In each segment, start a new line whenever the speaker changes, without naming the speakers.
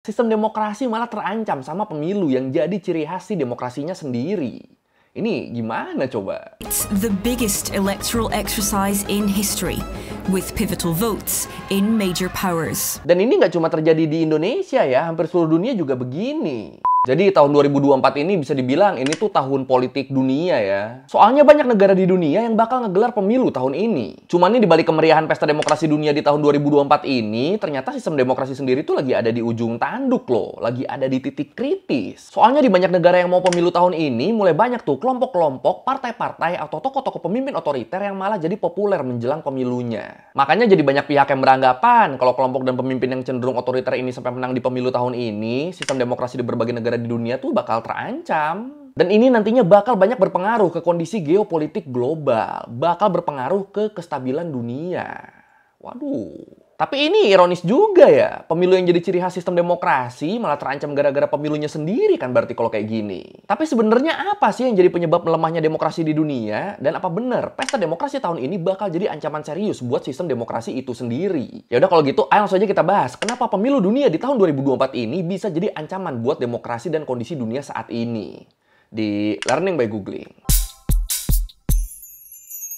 Sistem demokrasi malah terancam sama pemilu yang jadi ciri khas si demokrasinya sendiri. Ini gimana coba?
It's the biggest electoral exercise in history, with pivotal votes in major powers.
Dan ini nggak cuma terjadi di Indonesia ya, hampir seluruh dunia juga begini. Jadi tahun 2024 ini bisa dibilang ini tuh tahun politik dunia ya. Soalnya banyak negara di dunia yang bakal ngegelar pemilu tahun ini. Cuman nih dibalik kemeriahan pesta demokrasi dunia di tahun 2024 ini, ternyata sistem demokrasi sendiri tuh lagi ada di ujung tanduk loh. Lagi ada di titik kritis. Soalnya di banyak negara yang mau pemilu tahun ini, mulai banyak tuh kelompok-kelompok, partai-partai, atau tokoh-tokoh pemimpin otoriter yang malah jadi populer menjelang pemilunya. Makanya jadi banyak pihak yang beranggapan kalau kelompok dan pemimpin yang cenderung otoriter ini sampai menang di pemilu tahun ini, sistem demokrasi di berbagai negara di dunia tuh bakal terancam. Dan ini nantinya bakal banyak berpengaruh ke kondisi geopolitik global, bakal berpengaruh ke kestabilan dunia. Waduh. Tapi ini ironis juga ya, pemilu yang jadi ciri khas sistem demokrasi malah terancam gara-gara pemilunya sendiri kan berarti kalau kayak gini. Tapi sebenarnya apa sih yang jadi penyebab melemahnya demokrasi di dunia? Dan apa benar pesta demokrasi tahun ini bakal jadi ancaman serius buat sistem demokrasi itu sendiri? Ya udah kalau gitu, ayo langsung aja kita bahas kenapa pemilu dunia di tahun 2024 ini bisa jadi ancaman buat demokrasi dan kondisi dunia saat ini. Di Learning by Googling.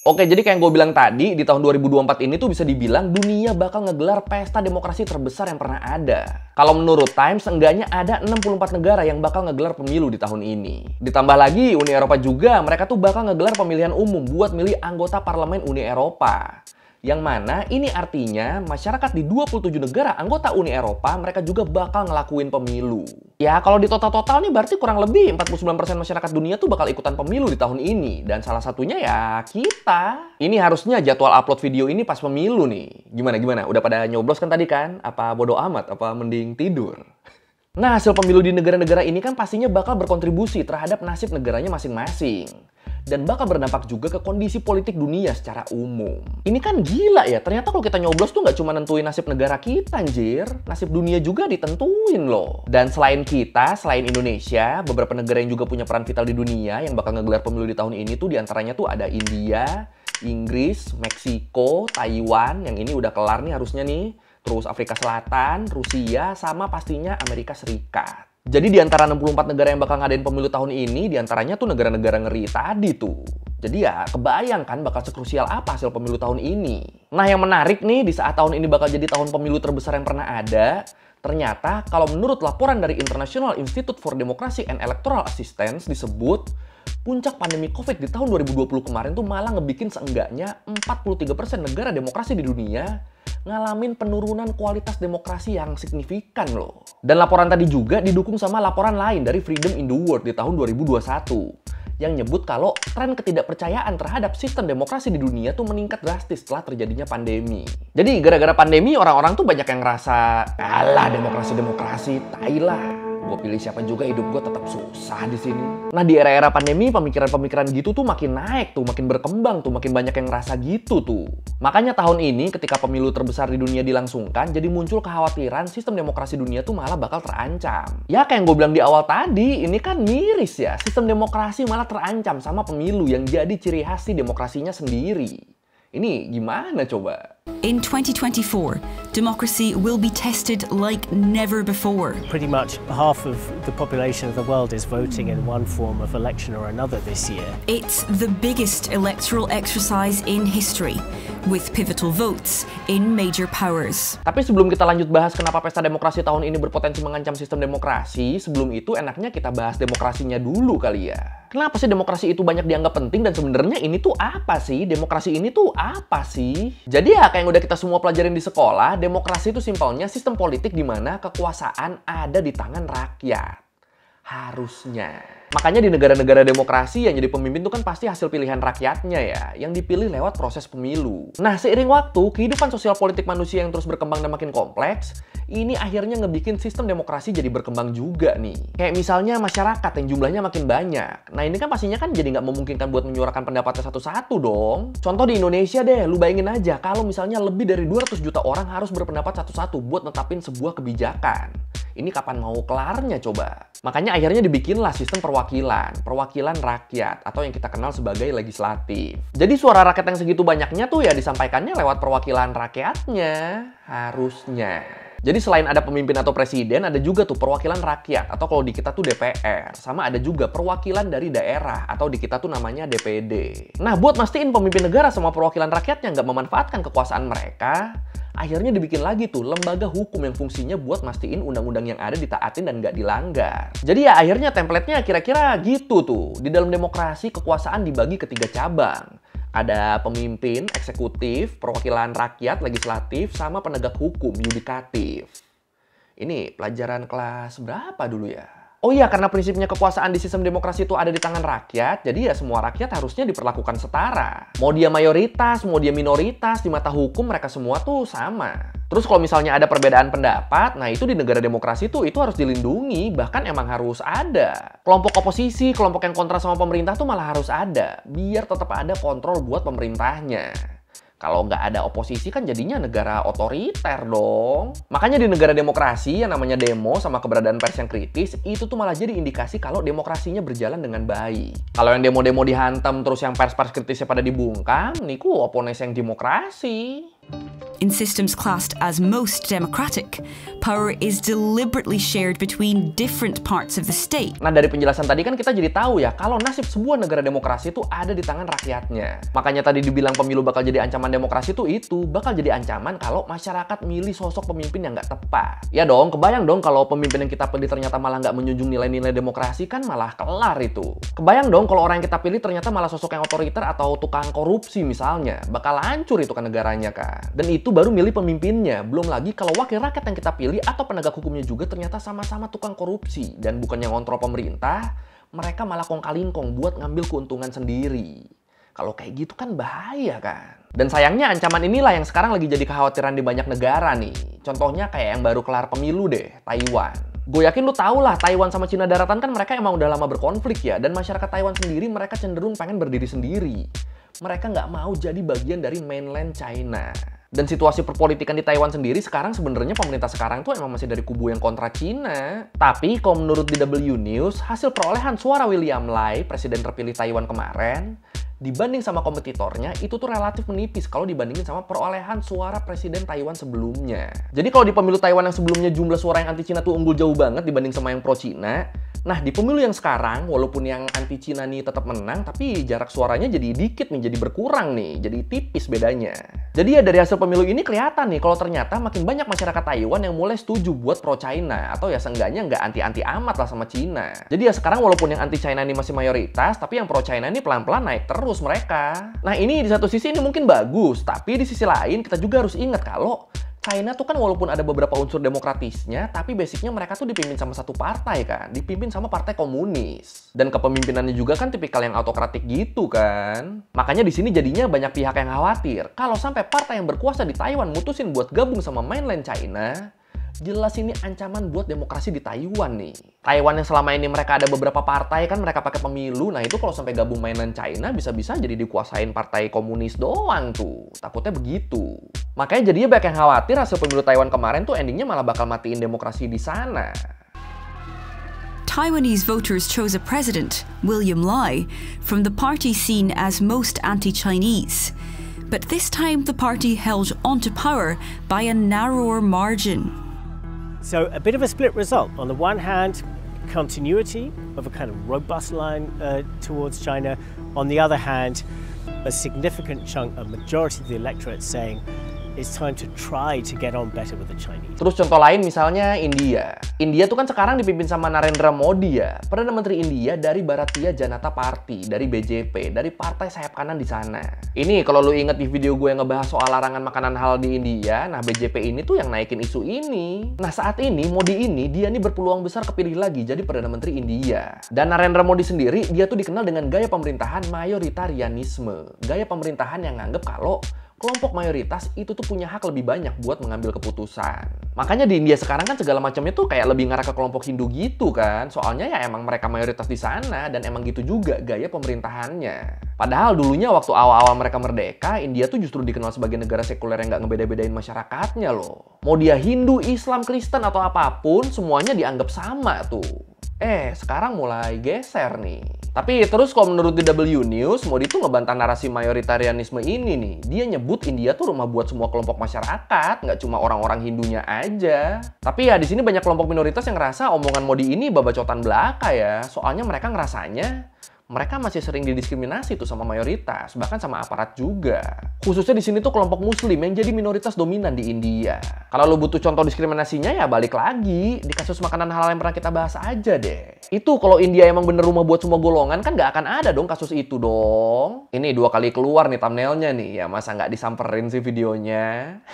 Oke, jadi kayak yang gue bilang tadi, di tahun 2024 ini tuh bisa dibilang dunia bakal ngegelar pesta demokrasi terbesar yang pernah ada. Kalau menurut Times, seenggaknya ada 64 negara yang bakal ngegelar pemilu di tahun ini. Ditambah lagi, Uni Eropa juga, mereka tuh bakal ngegelar pemilihan umum buat milih anggota parlemen Uni Eropa. Yang mana ini artinya masyarakat di 27 negara anggota Uni Eropa mereka juga bakal ngelakuin pemilu. Ya kalau di total-total nih berarti kurang lebih 49% masyarakat dunia tuh bakal ikutan pemilu di tahun ini. Dan salah satunya ya kita. Ini harusnya jadwal upload video ini pas pemilu nih. Gimana? Udah pada nyoblos kan tadi kan? Apa bodo amat? Apa mending tidur? Nah, hasil pemilu di negara-negara ini kan pastinya bakal berkontribusi terhadap nasib negaranya masing-masing. Dan bakal berdampak juga ke kondisi politik dunia secara umum. Ini kan gila ya, ternyata kalau kita nyoblos tuh nggak cuma nentuin nasib negara kita anjir. Nasib dunia juga ditentuin loh. Dan selain kita, selain Indonesia, beberapa negara yang juga punya peran vital di dunia yang bakal ngegelar pemilu di tahun ini tuh diantaranya tuh ada India, Inggris, Meksiko, Taiwan, yang ini udah kelar nih harusnya nih. Terus Afrika Selatan, Rusia, sama pastinya Amerika Serikat. Jadi di antara 64 negara yang bakal ngadain pemilu tahun ini, di antaranya tuh negara-negara ngeri tadi tuh. Jadi ya kebayang kan bakal sekrusial apa hasil pemilu tahun ini. Nah yang menarik nih, di saat tahun ini bakal jadi tahun pemilu terbesar yang pernah ada, ternyata kalau menurut laporan dari International Institute for Democracy and Electoral Assistance disebut, puncak pandemi COVID di tahun 2020 kemarin tuh malah ngebikin seenggaknya 43% negara demokrasi di dunia ngalamin penurunan kualitas demokrasi yang signifikan loh. Dan laporan tadi juga didukung sama laporan lain dari Freedom in the World di tahun 2021 yang nyebut kalau tren ketidakpercayaan terhadap sistem demokrasi di dunia tuh meningkat drastis setelah terjadinya pandemi. Jadi gara-gara pandemi orang-orang tuh banyak yang ngerasa, alah demokrasi, tai lah. Gue pilih siapa juga hidup gue tetap susah di sini. Nah di era-era pandemi pemikiran-pemikiran gitu tuh makin naik tuh, makin berkembang tuh, makin banyak yang ngerasa gitu tuh. Makanya tahun ini ketika pemilu terbesar di dunia dilangsungkan, jadi muncul kekhawatiran sistem demokrasi dunia tuh malah bakal terancam. Ya kayak yang gue bilang di awal tadi, ini kan miris ya. Sistem demokrasi malah terancam sama pemilu yang jadi ciri khas si demokrasinya sendiri. Ini gimana coba?
In 2024, democracy will be tested like never before.
Pretty much half of the population of the world is voting in one form of election or another this year.
It's the biggest electoral exercise in history, with pivotal votes in major powers.
Tapi sebelum kita lanjut bahas kenapa pesta demokrasi tahun ini berpotensi mengancam sistem demokrasi, sebelum itu enaknya kita bahas demokrasinya dulu kali ya. Kenapa sih demokrasi itu banyak dianggap penting dan sebenarnya ini tuh apa sih? Demokrasi ini tuh apa sih? Jadi ya kayak yang udah kita semua pelajarin di sekolah, demokrasi itu simpelnya sistem politik di mana kekuasaan ada di tangan rakyat. Harusnya. Makanya di negara-negara demokrasi yang jadi pemimpin itu kan pasti hasil pilihan rakyatnya ya, yang dipilih lewat proses pemilu. Nah, seiring waktu, kehidupan sosial politik manusia yang terus berkembang dan makin kompleks, ini akhirnya ngebikin sistem demokrasi jadi berkembang juga nih. Kayak misalnya masyarakat yang jumlahnya makin banyak. Nah, ini kan pastinya kan jadi nggak memungkinkan buat menyuarakan pendapatnya satu-satu dong. Contoh di Indonesia deh, lu bayangin aja kalau misalnya lebih dari 200 juta orang harus berpendapat satu-satu buat netapin sebuah kebijakan. Ini kapan mau kelarnya coba? Makanya akhirnya dibikinlah sistem perwakilan rakyat atau yang kita kenal sebagai legislatif. Jadi suara rakyat yang segitu banyaknya tuh ya disampaikannya lewat perwakilan rakyatnya, harusnya. Jadi selain ada pemimpin atau presiden, ada juga tuh perwakilan rakyat, atau kalau di kita tuh DPR. Sama ada juga perwakilan dari daerah, atau di kita tuh namanya DPD. Nah, buat mastiin pemimpin negara sama perwakilan rakyatnya nggak memanfaatkan kekuasaan mereka, akhirnya dibikin lagi tuh lembaga hukum yang fungsinya buat mastiin undang-undang yang ada ditaatin dan nggak dilanggar. Jadi ya akhirnya template-nya kira-kira gitu tuh. Di dalam demokrasi, kekuasaan dibagi ke 3 cabang. Ada pemimpin, eksekutif, perwakilan rakyat, legislatif, sama penegak hukum, yudikatif. Ini pelajaran kelas berapa dulu ya? Oh iya, karena prinsipnya kekuasaan di sistem demokrasi itu ada di tangan rakyat, jadi ya semua rakyat harusnya diperlakukan setara. Mau dia mayoritas, mau dia minoritas, di mata hukum mereka semua tuh sama. Terus kalau misalnya ada perbedaan pendapat, nah itu di negara demokrasi tuh itu harus dilindungi, bahkan emang harus ada. Kelompok oposisi, kelompok yang kontra sama pemerintah tuh malah harus ada, biar tetap ada kontrol buat pemerintahnya. Kalau nggak ada oposisi kan jadinya negara otoriter dong. Makanya di negara demokrasi yang namanya demo sama keberadaan pers yang kritis, itu tuh malah jadi indikasi kalau demokrasinya berjalan dengan baik. Kalau yang demo-demo dihantam terus yang pers-pers kritisnya pada dibungkam, niku opones yang demokrasi.
In systems classed as most democratic, power is deliberately shared between different parts of the state.
Nah, dari penjelasan tadi kan kita jadi tahu ya, kalau nasib sebuah negara demokrasi itu ada di tangan rakyatnya. Makanya tadi dibilang pemilu bakal jadi ancaman demokrasi itu bakal jadi ancaman kalau masyarakat milih sosok pemimpin yang nggak tepat. Ya dong, kebayang dong kalau pemimpin yang kita pilih ternyata malah nggak menjunjung nilai-nilai demokrasi, kan malah kelar itu. Kebayang dong kalau orang yang kita pilih ternyata malah sosok yang otoriter atau tukang korupsi misalnya. Bakal hancur itu kan negaranya kan. Dan itu baru milih pemimpinnya. Belum lagi kalau wakil rakyat yang kita pilih atau penegak hukumnya juga ternyata sama-sama tukang korupsi. Dan bukan yang ngontrol pemerintah, mereka malah kong-kalingkong buat ngambil keuntungan sendiri. Kalau kayak gitu kan bahaya kan. Dan sayangnya ancaman inilah yang sekarang lagi jadi kekhawatiran di banyak negara nih. Contohnya kayak yang baru kelar pemilu deh, Taiwan. Gue yakin lu tau lah, Taiwan sama Cina daratan kan mereka emang udah lama berkonflik ya. Dan masyarakat Taiwan sendiri mereka cenderung pengen berdiri sendiri. Mereka nggak mau jadi bagian dari mainland China. Dan situasi perpolitikan di Taiwan sendiri sekarang sebenarnya pemerintah sekarang tuh emang masih dari kubu yang kontra Cina. Tapi kalau menurut DW News, hasil perolehan suara William Lai, presiden terpilih Taiwan kemarin, dibanding sama kompetitornya, itu tuh relatif menipis kalau dibandingin sama perolehan suara presiden Taiwan sebelumnya. Jadi kalau di pemilu Taiwan yang sebelumnya jumlah suara yang anti-Cina tuh unggul jauh banget dibanding sama yang pro-Cina, nah, di pemilu yang sekarang, walaupun yang anti-Cina nih tetap menang, tapi jarak suaranya jadi dikit nih, jadi berkurang nih, jadi tipis bedanya. Jadi ya dari hasil pemilu ini kelihatan nih, kalau ternyata makin banyak masyarakat Taiwan yang mulai setuju buat pro-China, atau ya seenggaknya nggak anti-anti amat lah sama Cina. Jadi ya sekarang walaupun yang anti-China ini masih mayoritas, tapi yang pro-China ini pelan-pelan naik terus mereka. Nah ini di satu sisi ini mungkin bagus, tapi di sisi lain kita juga harus ingat kalau China tuh kan walaupun ada beberapa unsur demokratisnya, tapi basicnya mereka tuh dipimpin sama satu partai kan, dipimpin sama partai komunis. Dan kepemimpinannya juga kan tipikal yang autokratik gitu kan. Makanya di sini jadinya banyak pihak yang khawatir, kalau sampai partai yang berkuasa di Taiwan mutusin buat gabung sama mainland China, jelas ini ancaman buat demokrasi di Taiwan nih. Taiwan yang selama ini mereka ada beberapa partai kan mereka pakai pemilu, nah itu kalau sampai gabung mainland China bisa-bisa jadi dikuasain partai komunis doang tuh. Takutnya begitu. Makanya jadinya banyak yang khawatir hasil pemilu Taiwan kemarin tuh endingnya malah bakal matiin demokrasi di sana.
Taiwanese voters chose a president, William Lai, from the party seen as most anti-Chinese. But this time the party held onto power by a narrower margin.
So a bit of a split result. On the one hand, continuity of a kind of robust line towards China. On the other hand, a significant chunk, a majority of the electorate saying it's time to try to get on better with the Chinese.
Terus contoh lain misalnya India. India tuh kan sekarang dipimpin sama Narendra Modi ya, Perdana Menteri India dari Bharatiya Janata Party, dari BJP, dari partai sayap kanan di sana. Ini kalau lu inget di video gue yang ngebahas soal larangan makanan halal di India, nah BJP ini tuh yang naikin isu ini. Nah saat ini Modi ini, dia nih berpeluang besar kepilih lagi jadi Perdana Menteri India. Dan Narendra Modi sendiri, dia tuh dikenal dengan gaya pemerintahan mayoritarianisme. Gaya pemerintahan yang nganggep kalau kelompok mayoritas itu tuh punya hak lebih banyak buat mengambil keputusan. Makanya di India sekarang kan segala macamnya tuh kayak lebih ngarah ke kelompok Hindu gitu kan. Soalnya ya emang mereka mayoritas di sana dan emang gitu juga gaya pemerintahannya. Padahal dulunya waktu awal-awal mereka merdeka, India tuh justru dikenal sebagai negara sekuler yang nggak ngebeda-bedain masyarakatnya loh. Mau dia Hindu, Islam, Kristen atau apapun, semuanya dianggap sama tuh. Sekarang mulai geser nih. Tapi terus kalau menurut DW News, Modi tuh ngebantah narasi mayoritarianisme ini nih. Dia nyebut India tuh rumah buat semua kelompok masyarakat, nggak cuma orang-orang Hindunya aja. Tapi ya di sini banyak kelompok minoritas yang ngerasa omongan Modi ini babacotan belaka ya. Soalnya mereka ngerasanya mereka masih sering didiskriminasi tuh sama mayoritas, bahkan sama aparat juga. Khususnya di sini tuh kelompok muslim yang jadi minoritas dominan di India. Kalau lo butuh contoh diskriminasinya ya balik lagi di kasus makanan halal yang pernah kita bahas aja deh. Itu kalau India emang bener rumah buat semua golongan kan nggak akan ada dong kasus itu dong. Ini 2 kali keluar nih thumbnailnya nih, ya masa nggak disamperin sih videonya.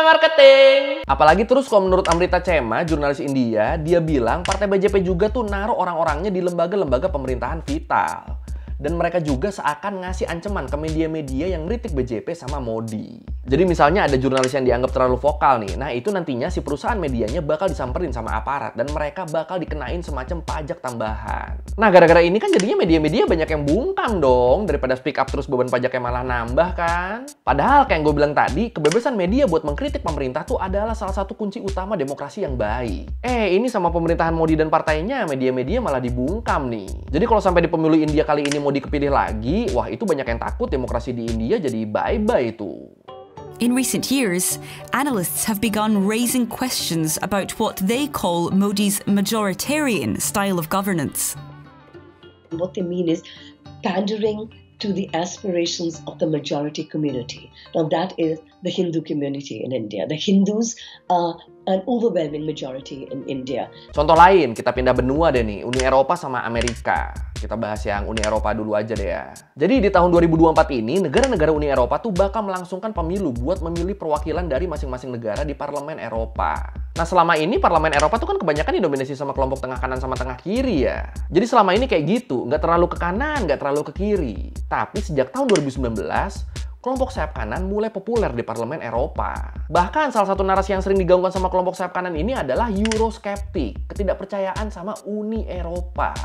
Marketing. Apalagi terus kalau menurut Amrita Chema, jurnalis India, dia bilang partai BJP juga tuh naruh orang-orangnya di lembaga-lembaga pemerintahan vital. Dan mereka juga seakan ngasih ancaman ke media-media yang ngeritik BJP sama Modi. Jadi misalnya ada jurnalis yang dianggap terlalu vokal nih, nah itu nantinya si perusahaan medianya bakal disamperin sama aparat dan mereka bakal dikenain semacam pajak tambahan. Nah gara-gara ini kan jadinya media-media banyak yang bungkam dong, daripada speak up terus beban pajaknya malah nambah kan. Padahal kayak yang gue bilang tadi, kebebasan media buat mengkritik pemerintah tuh adalah salah satu kunci utama demokrasi yang baik. Ini sama pemerintahan Modi dan partainya, media-media malah dibungkam nih. Jadi kalau sampai di pemilu India kali ini Modi kepilih lagi, wah itu banyak yang takut demokrasi di India jadi bye-bye tuh.
In recent years, analysts have begun raising questions about what they call Modi's majoritarian style of governance.
What they mean is pandering to the aspirations of the majority community. Now that is the Hindu community in India. The Hindus are an overwhelming majority in India.
Contoh lain, kita pindah benua deh nih, Uni Eropa sama Amerika. Kita bahas yang Uni Eropa dulu aja deh ya. Jadi di tahun 2024 ini, negara-negara Uni Eropa tuh bakal melangsungkan pemilu buat memilih perwakilan dari masing-masing negara di Parlemen Eropa. Nah selama ini Parlemen Eropa tuh kan kebanyakan didominasi sama kelompok tengah kanan sama tengah kiri ya. Jadi selama ini kayak gitu, nggak terlalu ke kanan, nggak terlalu ke kiri. Tapi sejak tahun 2019, kelompok sayap kanan mulai populer di Parlemen Eropa. Bahkan salah satu narasi yang sering digaungkan sama kelompok sayap kanan ini adalah Euroskeptik, ketidakpercayaan sama Uni Eropa.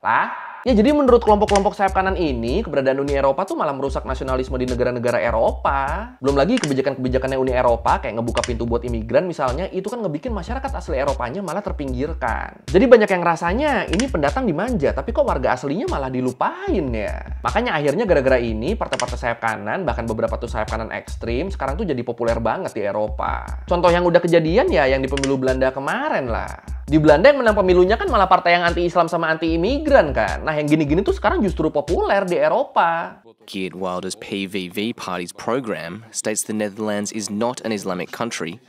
Ya jadi menurut kelompok-kelompok sayap kanan ini, keberadaan Uni Eropa tuh malah merusak nasionalisme di negara-negara Eropa. Belum lagi kebijakan-kebijakannya Uni Eropa, kayak ngebuka pintu buat imigran misalnya, itu kan ngebikin masyarakat asli Eropanya malah terpinggirkan. Jadi banyak yang rasanya ini pendatang dimanja, tapi kok warga aslinya malah dilupain ya. Makanya akhirnya gara-gara ini, partai-partai sayap kanan, bahkan beberapa tuh sayap kanan ekstrim, sekarang tuh jadi populer banget di Eropa. Contoh yang udah kejadian ya yang di pemilu Belanda kemarin lah. Di Belanda yang menang pemilunya kan malah partai yang anti-Islam sama anti-imigran kan. Nah yang gini-gini tuh sekarang justru populer di Eropa.
Geert Wilders' PVV party's program states the Netherlands is not an Islamic country.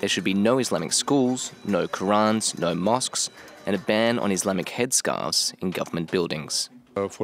There should be no Islamic schools, no Qurans, no mosques, and a ban on Islamic headscarves in government buildings.
If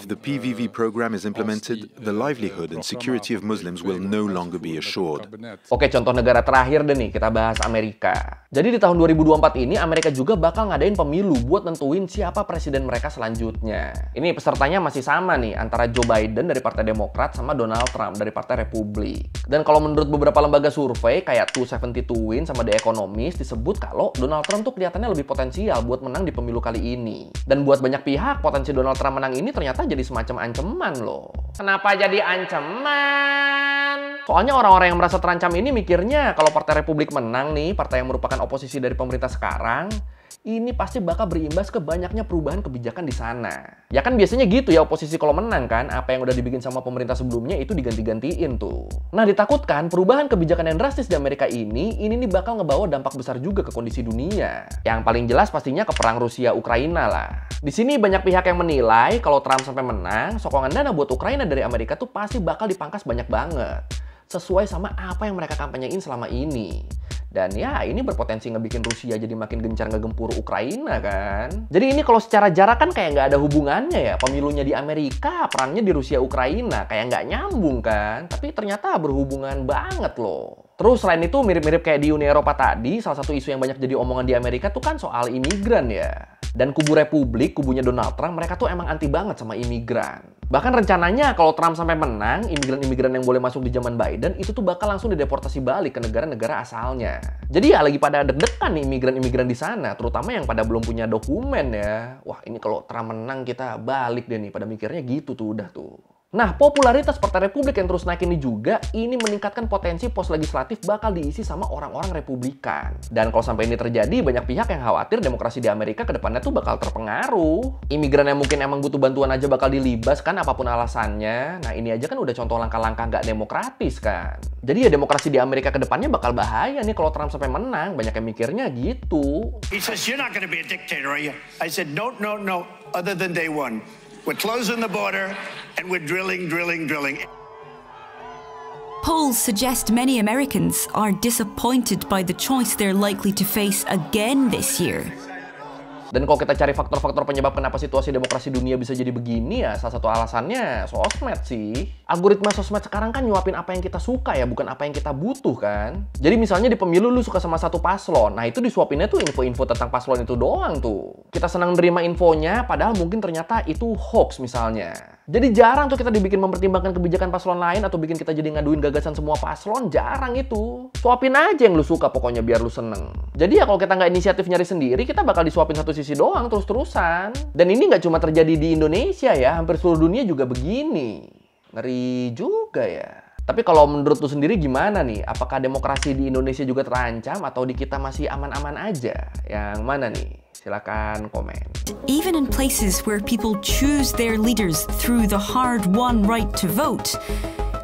the PVV program is implemented, the livelihood and security of Muslims will no longer be assured.
Oke, contoh negara terakhir deh nih, kita bahas Amerika. Jadi di tahun 2024 ini, Amerika juga bakal ngadain pemilu buat nentuin siapa presiden mereka selanjutnya. Ini pesertanya masih sama nih, antara Joe Biden dari Partai Demokrat sama Donald Trump dari Partai Republik. Dan kalau menurut beberapa lembaga survei, kayak 272 sama The Economist, disebut kalau Donald Trump tuh kelihatannya lebih potensial buat menang di pemilu kali ini. Dan buat banyak pihak, potensi Donald Trump menang ini ternyata jadi semacam ancaman loh. Kenapa jadi ancaman? Soalnya orang-orang yang merasa terancam ini mikirnya kalau Partai Republik menang nih, partai yang merupakan oposisi dari pemerintah sekarang, ini pasti bakal berimbas ke banyaknya perubahan kebijakan di sana. Ya kan biasanya gitu ya oposisi kalau menang kan, apa yang udah dibikin sama pemerintah sebelumnya itu diganti-gantiin tuh. Nah ditakutkan perubahan kebijakan yang drastis di Amerika ini nih bakal ngebawa dampak besar juga ke kondisi dunia. Yang paling jelas pastinya ke perang Rusia-Ukraina lah. Di sini banyak pihak yang menilai kalau Trump sampai menang, sokongan dana buat Ukraina dari Amerika tuh pasti bakal dipangkas banyak banget. Sesuai sama apa yang mereka kampanyein selama ini. Dan ya ini berpotensi ngebikin Rusia jadi makin gencar ngegempur Ukraina kan. Jadi ini kalau secara jarak kan kayak nggak ada hubungannya ya. Pemilunya di Amerika, perangnya di Rusia-Ukraina. Kayak nggak nyambung kan. Tapi ternyata berhubungan banget loh. Terus selain itu mirip-mirip kayak di Uni Eropa tadi, salah satu isu yang banyak jadi omongan di Amerika tuh kan soal imigran ya. Dan kubu Republik, kubunya Donald Trump, mereka tuh emang anti banget sama imigran. Bahkan rencananya kalau Trump sampai menang, imigran-imigran yang boleh masuk di zaman Biden itu tuh bakal langsung dideportasi balik ke negara-negara asalnya. Jadi ya lagi pada deg-degan nih imigran-imigran di sana, terutama yang pada belum punya dokumen ya. Wah ini kalau Trump menang kita balik deh nih, pada mikirnya gitu tuh udah tuh. Nah, popularitas Partai Republik yang terus naik ini juga, ini meningkatkan potensi pos legislatif bakal diisi sama orang-orang Republikan. Dan kalau sampai ini terjadi, banyak pihak yang khawatir demokrasi di Amerika ke depannya tuh bakal terpengaruh. Imigran yang mungkin emang butuh bantuan aja bakal dilibas kan, apapun alasannya. Nah, ini aja kan udah contoh langkah-langkah nggak demokratis kan. Jadi ya demokrasi di Amerika ke depannya bakal bahaya nih kalau Trump sampai menang. Banyak yang mikirnya gitu.
He says, "You're not going to be a dictator, are you?" I said, "No, no, no, other than day one. We're closing the border and we're drilling.
Polls suggest many Americans are disappointed by the choice they're likely to face again this year.
Dan kalau kita cari faktor-faktor penyebab kenapa situasi demokrasi dunia bisa jadi begini ya, salah satu alasannya sosmed sih. Algoritma sosmed sekarang kan nyuapin apa yang kita suka ya, bukan apa yang kita butuh kan. Jadi misalnya di pemilu lu suka sama satu paslon, nah itu disuapinnya tuh info-info tentang paslon itu doang tuh. Kita senang nerima infonya, padahal mungkin ternyata itu hoax misalnya. Jadi jarang tuh kita dibikin mempertimbangkan kebijakan paslon lain atau bikin kita jadi ngaduin gagasan semua paslon, jarang itu. Suapin aja yang lu suka pokoknya biar lu seneng. Jadi ya kalau kita nggak inisiatif nyari sendiri, kita bakal disuapin satu sisi doang terus-terusan. Dan ini nggak cuma terjadi di Indonesia ya, hampir seluruh dunia juga begini. Ngeri juga ya. Tapi kalau menurut lu sendiri gimana nih? Apakah demokrasi di Indonesia juga terancam atau di kita masih aman-aman aja? Yang mana nih? Silakan komen.
Even in places where people choose their leaders through the hard-won right to vote,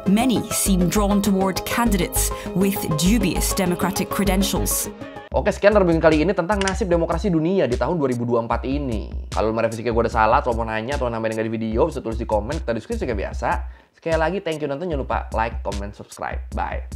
many seem drawn toward candidates with dubious democratic credentials.
Oke, sekian review kali ini tentang nasib demokrasi dunia di tahun 2024 ini. Kalau merevisi kayak gue ada salah, atau mau nanya, atau nambahin nggak di video, bisa tulis di komen, kita diskusi kayak biasa. Sekali lagi, thank you nonton, jangan lupa like, comment, subscribe. Bye.